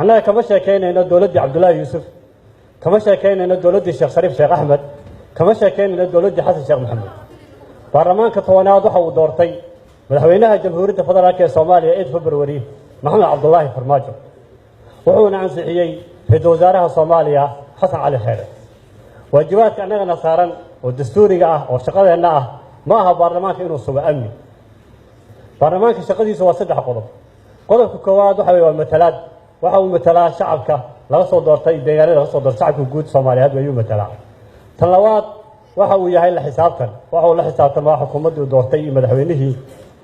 annaga kama sheekaynayno dowladdii cabdullaahi yuusuf kama sheekaynayno dowladdii sheekh shariif sheekh axmed kama sheekaynayno dowladdii xasan sheekh maxamuud baarlamaanka tobanaad waxa uu doortay madaxweynaha jamhuuriyadda federaalk ee soomaaliya 8 february maxamed cabdullaahi farmaajo wuxuuna ansixiyey ra-iisul wasaaraha soomaaliya xasan cali xeere waajibaadka annagana saaran oo dastuuriga ah oo shaqadeenna ah ma aha baarlamaanka inuu sugo amni baarlamaanka shaqadiisu waa 3 qodob qodobka koowaad waxa weeye waa matalaad waxa uu matalaa shacabka laga soo doortay deegaanada laga soo doortay shacabka guud Soomaaliyeed ayuu matalaa tan labaad waxa uu yahay la xisaabtan waxa uu la xisaabtamaa xukuumaddu doortay iyo madaxweynihii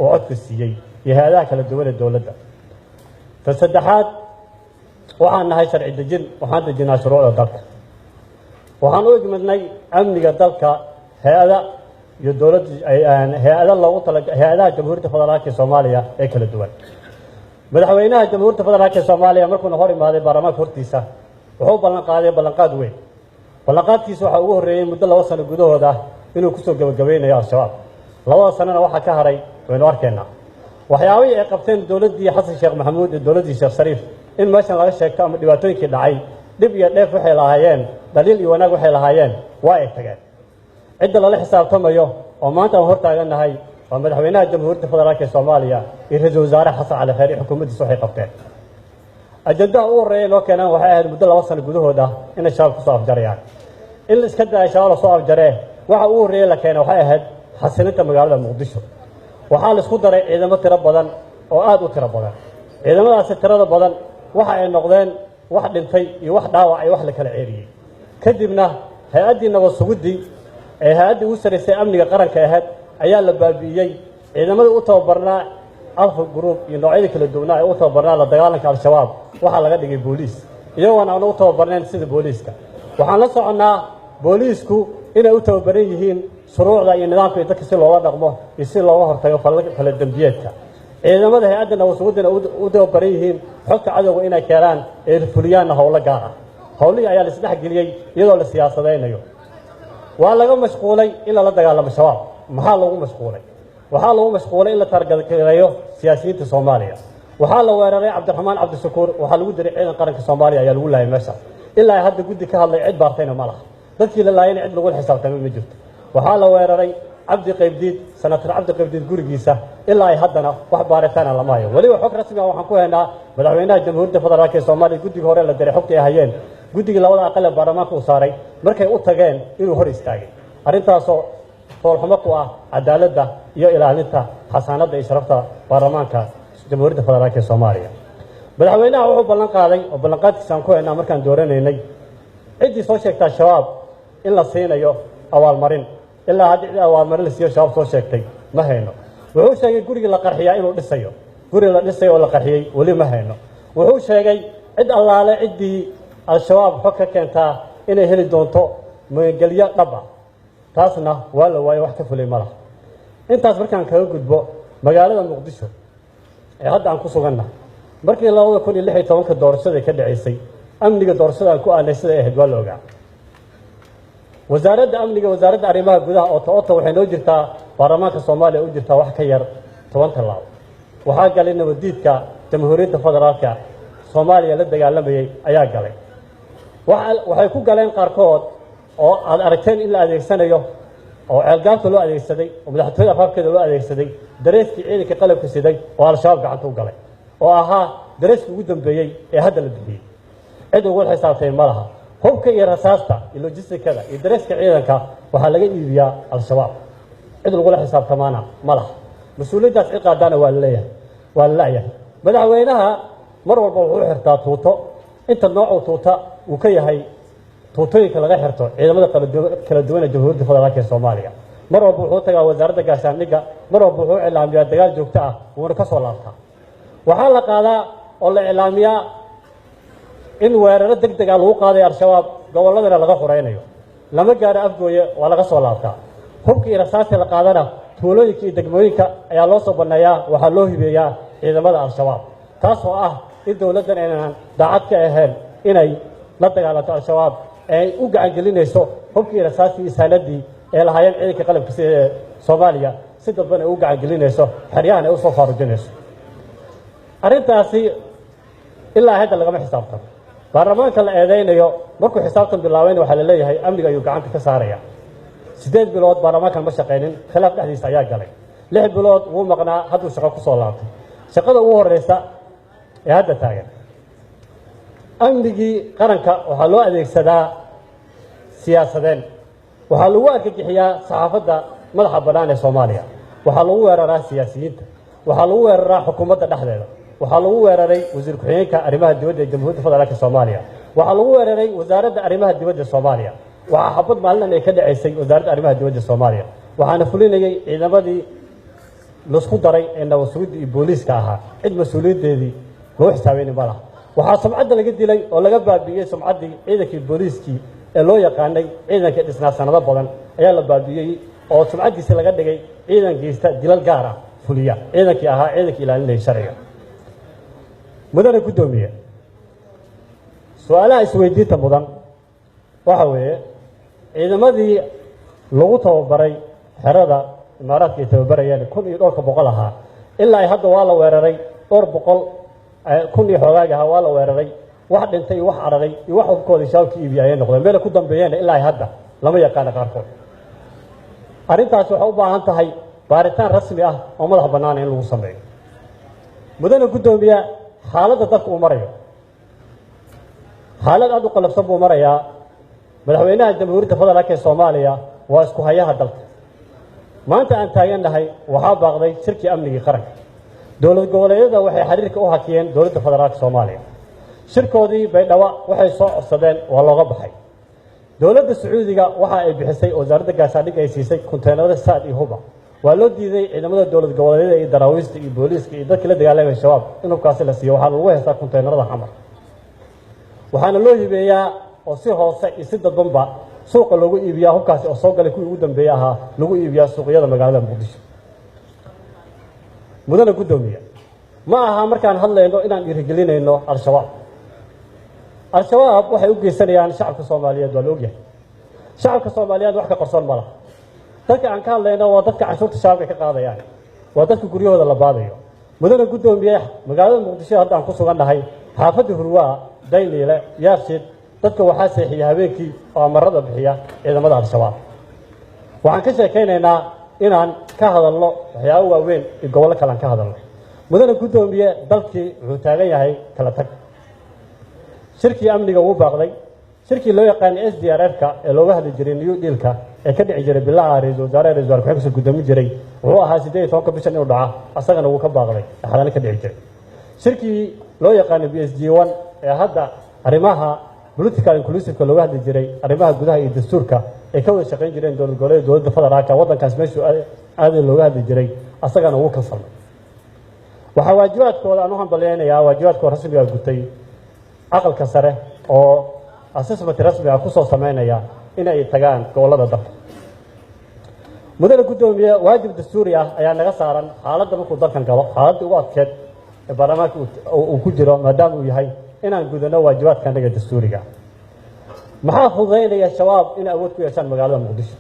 oo codka siiyey iyo hay'adaha kala duwan ee dowladda tan saddexaad waxaan nahay sharci dejin waxaan dejinaa shuruucda dalka waxaan u igmadnay amniga dalka hay'ada iyo dowladda hay'ada loogu talagalay hay'adaha jamhuuriyadda federaalka Soomaaliya ee kala duwan madaxweynaha jamhuuriyadda federaalka Soomaaliya markuu hor imaaday baarlamaanka hortiisa wuxuu ballan qaaday ballanqaad weyn ballanqaadkiisu waxa ugu horeeyay muddo 2 sano gudahooda inuu ku soo gabagabeynayo al-shabaab 2 sanana waxa ka haray waynu arkaynaa waxyaabihii ay qabteen dowladdii xasan sheekh maxamuud iyo dowladdii sheekh shariif in meeshan laga sheegto ama dhibaatooyinkii dhacay dib iyo dheef waxay lahaayeen daliil iyo wanaag waxay lahaayeen waa ay tageen cidda lala xisaabtamayo oo maanta aan hor taaganahay waa madaxweynaha jamhuuriyadda federaalka Soomaaliya iyo ra-iisul wasaare xasan cali xeere xukuumaddiisa waxay qabteen ajandaha ugu horeeya loo keenay waxay ahayd muddo 2 sano gudahooda in shabaab ku soo afjarayaan in la iska daay shabaab soo afjaree waxa ugu horeeya la keenay waxay ahayd xasilinta magaalada muqdisho waxaa la isku daray ciidamo tiro badan oo aad u tiro badan ciidamadaasi tirada badan waxa ay noqdeen wax dhintay iyo wax dhaawac ay wax la kala ceeriyay kadibna hay'adii nabad sugidii ee hay'adii u sareysay amniga qaranka ahayd ayaa la baabi'iyay ciidamada u tababarnaa alfa group iyo noocyada kala duwanaa ee u tababarnaa la dagaalanka al-shabaab waxa laga dhigay booliis iyagoo aan u tababarnayn sida booliiska waxaan la soconaa booliisku inay u tababaran yihiin shuruucda iyo nidaamka dadka si looga dhaqmo iyo si looga hortago fal dambiyeedka ciidamada hay'adda nabad sugidda u tababaran yihiin xogta cadawga inay keenaan ee fuliyaan howlo gaar ah howlihii ayaa la isdhex geliyay iyadoo la siyaasadeynayo waa laga mashquulay in la dagaalamo shabaab maxaa lagu mashquulay waxaa lagu mashquulay in la targadayo siyaasiyiinta Soomaaliya waxaa la weeraray Cabdiraxmaan Cabdishakuur waxaa lagu diray ciidan qaranka Soomaaliya ayaa lagu laayay meesha ilaa hadda guddi ka hadlay cid baartayna ma laha dadkii la laayay cid lagu xisaabtamay ma jirto waxaa la weeraray Cabdi Qaybdiid senator Cabdi Qaybdiid gurigiisa ilaa ay haddana wax baaritaan lama hayo waliba xog rasmi ah waxaan ku haynaa madaxweynaha jamhuuriyadda federaalka Soomaaliya guddiga hore la diray xogta ay hayeen guddiga labada aqal ee baarlamaanka uu saaray markay u tageen inuu hor istaagay arrintaasoo foolxumo ku ah cadaaladda iyo ilaalinta xasaanadda iyo sharafta baarlamaanka jamhuuriyadda federaalka Soomaaliya madaxweynaha wuxuu ballan qaaday oo ballanqaadkiisa aan ku haynaa markaan dooranaynay ciddii soo sheegtaa shabaab in la siinayo abaalmarin ilaa haddii cid abaalmarin la siiyo shabaab soo sheegtay ma hayno wuxuu sheegay gurigii la qarxiyaa inuu dhisayo guri la dhisay oo la qarxiyey weli ma hayno wuxuu sheegay cid allaale ciddii al-shabaab xog ka keentaa inay heli doonto magangelyo dhab ah taasna waa la waayay wax ka fulay ma laha intaas markaan kaga gudbo magaalada muqdisho ee hadda aan ku sugannahay markii 2016 doorashada ka dhaceysay amniga doorashada aan ku aanay sida ay ahayd waa la ogaa wasaaradda amniga wasaaradda arrimaha gudaha oo toota waxay noo jirtaa baarlamaanka Soomaaliya u jirtaa wax ka yar 10 talaabo waxaa galay nabadiidka jamhuuriyadda federaalka Soomaaliya la dagaalamayay ayaa galay waxay ku galeen qaarkood oo aad aragteen in la adeegsanayo oo ceelgaabta loo adeegsaday oo madaxtooyada afafkeeda loo adeegsaday dareeskii ciidanka qalabka siday oo al-shabaab gacanta u galay oo ahaa dareeskii ugu dambeeyay ee hadda la bixiyay cid ugu xisaabtay ma laha hubka iyo rasaasta iyo logistikada iyo dareeska ciidanka waxaa laga iibiyaa al-shabaab cid lagu xisaabtamaana ma laha mas'uuliyadaas cid qaadana waa leeyahay madaxweynaha mar walba wuxuu xirtaa tuuto inta nooc tuuta uu ka yahay tuutooyinka laga xirto ciidamada kala duwan ee jamhuuriyadda federaalka Soomaaliya mar walba wuxuu tagaa wasaaradda gaashaandhigga mar walba wuxuu cilaamiyaa dagaal joogto ah wuuna ka soo laabtaa waxaa la qaadaa oo la cilaamiyaa in weeraro degdeg ah lagu qaaday al-shabaab gobolladana laga xureynayo lama gaaro afgooye waa laga soo laabtaa hubka iyo rasaasta la qaadana tuulooyinka iyo degmooyinka ayaa loo soo banneeyaa waxaa loo hibeeyaa ciidamada al-shabaab taas oo ah in dowladdan aynan daacad ka ahayn inay la dagaalanto al-shabaab ay u gacan gelinayso hubkii rasaastii iyo saanadii ee lahaayeen ciidanka qalabka sida ee Soomaaliya si dadban ay u gacan gelinayso xeryahan ay u soo faarujinayso arrintaasi ilaa hadda lagama xisaabtamo baarlamaanka la eedeynayo markuu xisaabtan bilaabeen waxaa la leeyahay amniga ayuu gacanta ka saaraya 8 bilood baarlamaankan ma shaqaynin khilaaf dhexdiisa ayaa galay 6 bilood wuu maqnaa hadduu shaqo ku soo laabtay shaqada ugu horeysa ee hadda taagan amnigii qaranka waxaa loo adeegsadaa siyaasadeen waxaa lagu argagixiyaa saxaafadda madaxa bannaan ee Soomaaliya waxaa lagu weeraraa siyaasiyiinta waxaa lagu weeraraa xukuumadda dhexdeeda waxaa lagu weeraray wasiir ku-xigeenka arrimaha dibadda ee Jamhuuriyadda Federaalka Soomaaliya waxaa lagu weeraray wasaaradda arrimaha dibadda ee Soomaaliya waxaa xabad maalin ay ka dhaceysay wasaaradda arrimaha dibadda ee Soomaaliya waxaana fulinayay ciidamadii la isku daray ee nabad sugidda iyo booliiska ahaa cid mas'uuliyadeedii loo xisaabeeyay ma laha waxaa sumcadda laga dilay oo laga baabi'iyay sumcaddii ciidankii booliiskii ee loo yaqaanay ciidanka dhisnaa sanado badan ayaa la baabi'iyay oo sumcaddiisa laga dhigay ciidan geysta dilal gaar ah fuliya ciidankii ahaa ciidankii ilaalinayay sharciga mudane guddoomiye su'aalaha isweydiinta mudan waxa weeye ciidamadii lagu tababaray xerada imaaraadka ay tababarayeen 1,000 iyo dhowrka boqol ahaa ilaa ay hadda waa la weeraray dhowr boqol 1,000 iyo xoogaag ahaa waa la weeraray wax dhintay iyo wax cararay iyo wax hubkoodii shaabkii iibiya ayay noqdeen meel ku dambeeyeen ilaa ay hadda lama yaqaan qaarkood arrintaas waxay u baahan tahay baaritaan rasmi ah oo madax bannaan in lagu sameeyo mudane guddoomiye xaaladda dalka uu marayo xaalad aad u qalabsan buu marayaa madaxweynaha jamhuuriyadda federaalka ee Soomaaliya waa isku hayaha dalka maanta aan taagannahay waxaa baaqday shirkii amnigii qaranka dowlad goboleedyada waxay xiriirka u hakiyeen dowladda federaalka Soomaaliya shirkoodii baydhabo waxay soo codsadeen waa looga baxay dowladda Sacuudiga waxa ay bixisay wasaaradda gaashaandhigga ay siisay konteenarada saad iyo huba waa loo diiday ciidamada dowlad goboleedyada iyo daraawiista iyo booliiska iyo dadka la dagaalamaya shabaab in hubkaasi la siiyo waxaa lagu heystaa konteenarada xamar waxaana loo hibeeyaa oo si hoose iyo si dadbanba suuqa loogu iibiyaa hubkaasi oo soo galay kuwii ugu dambeeyay ahaa lagu iibiyaa suuqyada magaalada Muqdisho mudane guddoomiye ma aha markaan hadlayno inaan dhiirigelinayno al-shabaab waxay u geysanayaan shacabka Soomaaliyeed waa la ogyahay shacabka Soomaaliyeed wax ka qarsoon ma laha dadka aan ka hadlayno waa dadka cashuurta shacabka ka qaadayaan waa dadka guryahooda la baadayo mudane guddoomiye magaalada Muqdisho hadda aan ku sugannahay xaafadda Hurwaa Dayliile Yaarshid dadka waxaa seexiya habeenkii oo amarada bixiya ciidamada al-shabaab waxaan ka sheekaynaynaa inaan ka hadalno waxyaabo waaweyn iyo gobollo kale aan ka hadalno mudane guddoomiye dalkii wuxuu taagan yahay kala tag shirkii amniga wuu baaqday shirkii loo yaqaanay SDRR-ka ee looga hadli jiray New Deal-ka ee ka dhici jiray bilaha ra'iisul wasaare ku-xigeenka gudoomin jiray wuxuu ahaa 18 bishan inuu dhaca asagana wuu ka baaqday xalana ka dhici jiray shirkii loo yaqaanay BSG1 ee hadda arrimaha political inclusive looga hadli jiray arrimaha gudaha iyo dastuurka ee ka wada shaqeyn jireen dowlad goboleedyada dowladda federaalka waddankaas meeshuu aad looga hadli jiray asagana wuu ka salmay waxa waajibaadkooda aan u hambaleynayaa waajibaadkooda rasmiga gutay aqalka sare oo assessment rasmi ah ku soo sameynaya in ay tagaan gobolada dalka mudane guddoomiye waajib dastuuri ah ayaa naga saaran xaaladda markuu dalkan galo xaaladda ugu adkeed ee baarlamaanka uu ku jiro maadaama uu yahay inaan gudano waajibaadka anaga dastuuriga maxaa fududeynaya shabaab in awood ku yeeshaan magaalada Muqdisho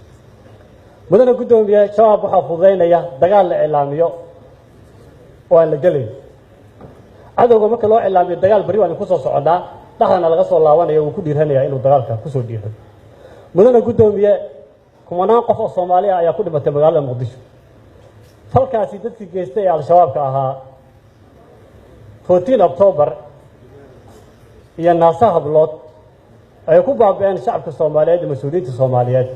mudane guddoomiye shabaab waxaa fududeynaya dagaal la cilaamiyo oo aan la gelin cadowga marka loo cilaamiyo dagaal bari waan ku soo socdaa dhaxana laga soo laabanayo uu ku dhiiranaya inuu dagaalka ku soo dhiiro mudane guddoomiye kumanaan qof oo Soomaali ah ayaa ku dhimatay magaalada Muqdisho falkaasi dadkii geystay ee al-shabaabka ahaa 14 October iyo naasa hablood ay ku baabeen shacabka Soomaaliyeed iyo mas'uuliyiinta Soomaaliyeed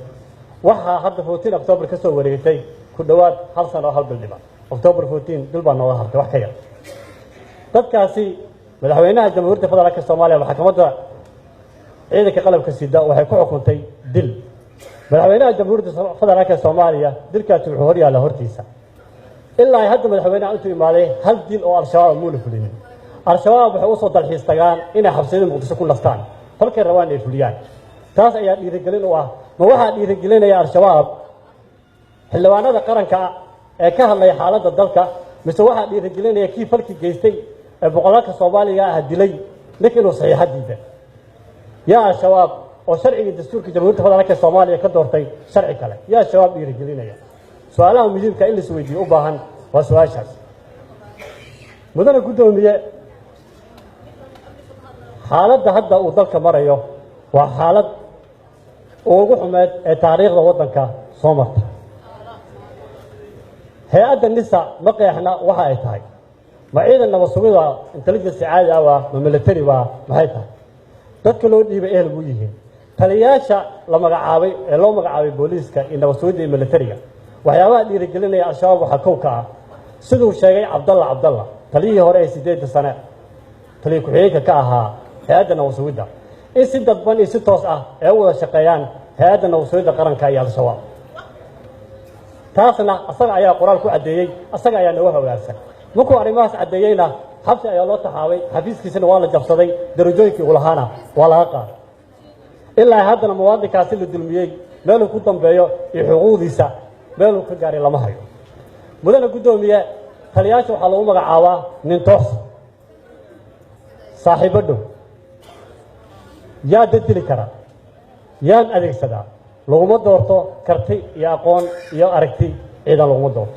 waxa hadda 14 October ka soo wareegtay ku dhawaad hal sano oo hal bil dhiman October 14 bil baa nooga hartay wax ka yar dadkaasi madaxweynaha jamhuuriyadda federaalka Soomaaliya maxkamadda ciidanka qalabka sida waxay ku xukuntay dil madaxweynaha jamhuuriyadda federaalka Soomaaliya dilkaasi wuxuu hor yaala hortiisa ilaa hadda madaxweynaha intuu imaaday hal dil oo al-shabaab muu fulinin al-shabaab waxay u soo dalxiis tagaan inay xabsiyada Muqdisho ku lastaan halkay rabaan ay fuliyaan taas ayaa dhiirigelin u ah ma waxaa dhiirigelinaya al-shabaab xildhibaanada qaranka ee ka hadlaya xaaladda dalka mise waxaa dhiirigelinaya kii falki geystay ee boqolaalka Soomaaliga ah dilay laakiin uu saxiixadiisa yaa al-shabaab oo sharciga dastuurka jamhuuriyadda federaalka Soomaaliya ka doortay sharci kale yaa shabaab dhiirigelinaya su'aalaha muhiimka in la isweydiiyo u baahan waa su'aashaas mudane guddoomiye xaaladda hadda uu dalka marayo waa xaalad ugu xumeed ee taariikhda waddanka soo marta hay-adda nisa ma qeexna waxa ay tahay ma ciidan nabad sugida intelligence caadi ah waa ma military waa maxay tahay dadka loo dhiibay ehel buu yihiin taliyayaasha la magacaabay ee loo magacaabay booliiska iyo nabad sugida iyo militariga waxyaabaha dhiirigelinaya al-shabaab waxaa kow ka ah siduu sheegay cabdalla taliyihii hore ee 8 sane taliya ku-xigeenka ka ahaa hay-adda nabad sugidda in si dadban iyo si toos ah ay u wada shaqeeyaan hay-adda nabad sugidda qaranka iyo al-shabaab taasna asaga ayaa qoraal ku caddeeyey asaga ayaa nooga hagaagsan markuu arrimahaas caddeeyeyna xabsi ayaa loo taxaabay xafiiskiisana waa la jabsaday darajooyinkii uu lahaana waa laga qaaday ilaa haddana muwaadinkaasi la dulmiyey meeluu ku dambeeyo iyo xuquuqdiisa meeluu ka gaaray lama hayo mudana guddoomiye taliyaasha waxaa lagu magacaabaa nin toos saaxiibo dhow yaa dadili kara yaan adeegsadaa laguma doorto karti iyo aqoon iyo aragti ciidan laguma doorto